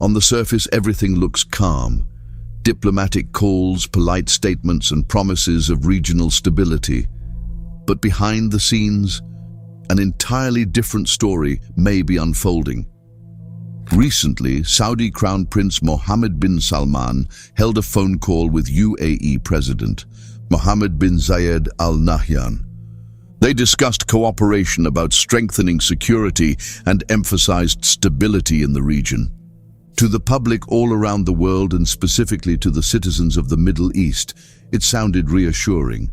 On the surface, everything looks calm. Diplomatic calls, polite statements, and promises of regional stability. But behind the scenes, an entirely different story may be unfolding. Recently, Saudi Crown Prince Mohammed bin Salman held a phone call with UAE President Mohammed bin Zayed Al Nahyan. They discussed cooperation about strengthening security and emphasized stability in the region. To the public all around the world, and specifically to the citizens of the Middle East, it sounded reassuring.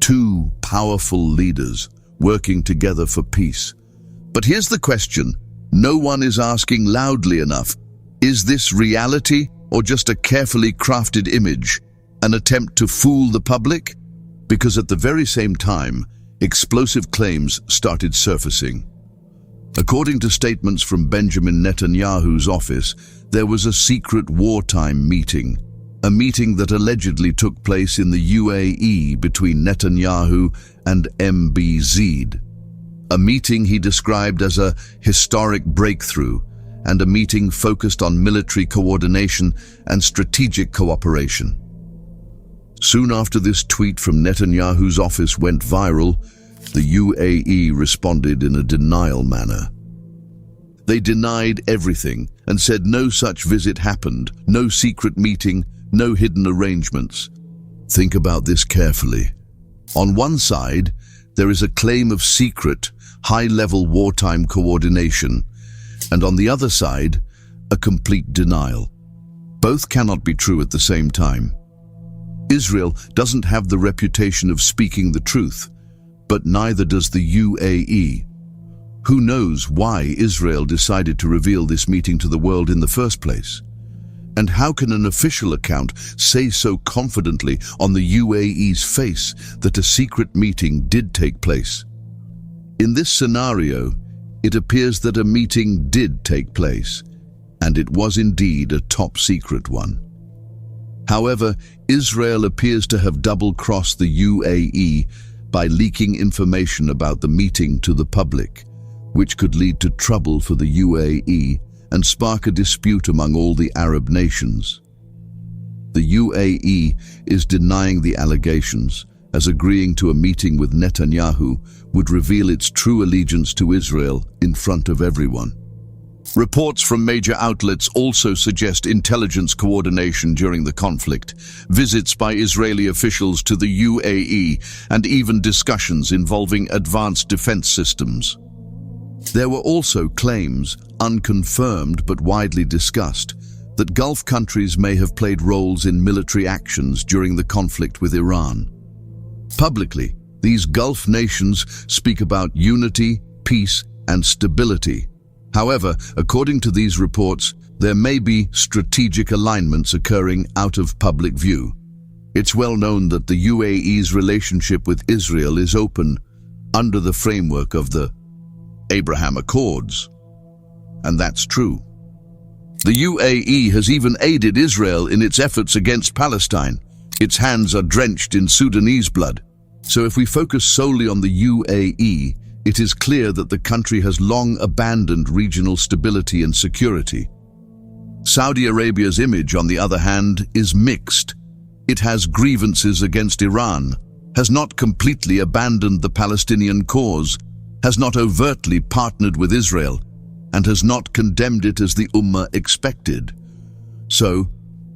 Two powerful leaders working together for peace. But here's the question no one is asking loudly enough. Is this reality or just a carefully crafted image, an attempt to fool the public? Because at the very same time, explosive claims started surfacing. According to statements from Benjamin Netanyahu's office, there was a secret wartime meeting, a meeting that allegedly took place in the UAE between Netanyahu and MBZ. A meeting he described as a historic breakthrough, and a meeting focused on military coordination and strategic cooperation. Soon after this tweet from Netanyahu's office went viral, the UAE responded in a denial manner. They denied everything and said no such visit happened, no secret meeting, no hidden arrangements. Think about this carefully. On one side, there is a claim of secret, high-level wartime coordination, and on the other side, a complete denial. Both cannot be true at the same time. Israel doesn't have the reputation of speaking the truth, but neither does the UAE. Who knows why Israel decided to reveal this meeting to the world in the first place? And how can an official account say so confidently on the UAE's face that a secret meeting did take place? In this scenario, it appears that a meeting did take place, and it was indeed a top-secret one. However, Israel appears to have double-crossed the UAE by leaking information about the meeting to the public, which could lead to trouble for the UAE and spark a dispute among all the Arab nations. The UAE is denying the allegations, as agreeing to a meeting with Netanyahu would reveal its true allegiance to Israel in front of everyone. Reports from major outlets also suggest intelligence coordination during the conflict, visits by Israeli officials to the UAE, and even discussions involving advanced defense systems. There were also claims, unconfirmed but widely discussed, that Gulf countries may have played roles in military actions during the conflict with Iran. Publicly, these Gulf nations speak about unity, peace, and stability. However, according to these reports, there may be strategic alignments occurring out of public view. It's well known that the UAE's relationship with Israel is open under the framework of the Abraham Accords. And that's true. The UAE has even aided Israel in its efforts against Palestine. Its hands are drenched in Sudanese blood. So if we focus solely on the UAE, it is clear that the country has long abandoned regional stability and security. Saudi Arabia's image, on the other hand, is mixed. It has grievances against Iran, has not completely abandoned the Palestinian cause, has not overtly partnered with Israel, and has not condemned it as the Ummah expected. So,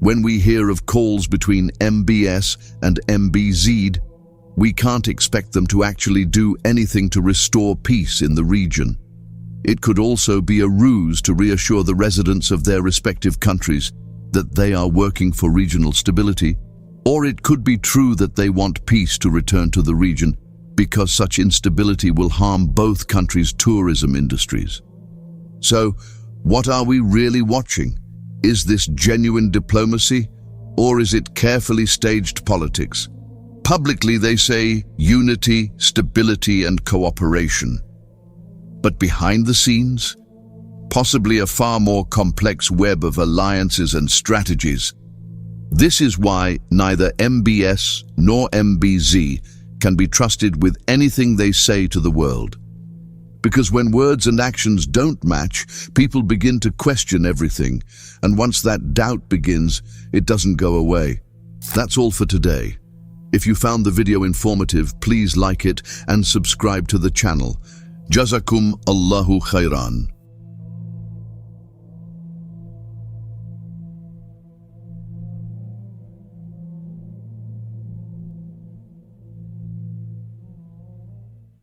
when we hear of calls between MBS and MBZ, we can't expect them to actually do anything to restore peace in the region. It could also be a ruse to reassure the residents of their respective countries that they are working for regional stability, or it could be true that they want peace to return to the region because such instability will harm both countries' tourism industries. So, what are we really watching? Is this genuine diplomacy, or is it carefully staged politics? Publicly they say unity, stability, and cooperation. But behind the scenes, possibly a far more complex web of alliances and strategies. This is why neither MBS nor MBZ can be trusted with anything they say to the world. Because when words and actions don't match, people begin to question everything. And once that doubt begins, it doesn't go away. That's all for today. If you found the video informative, please like it and subscribe to the channel. Jazakum Allahu khairan.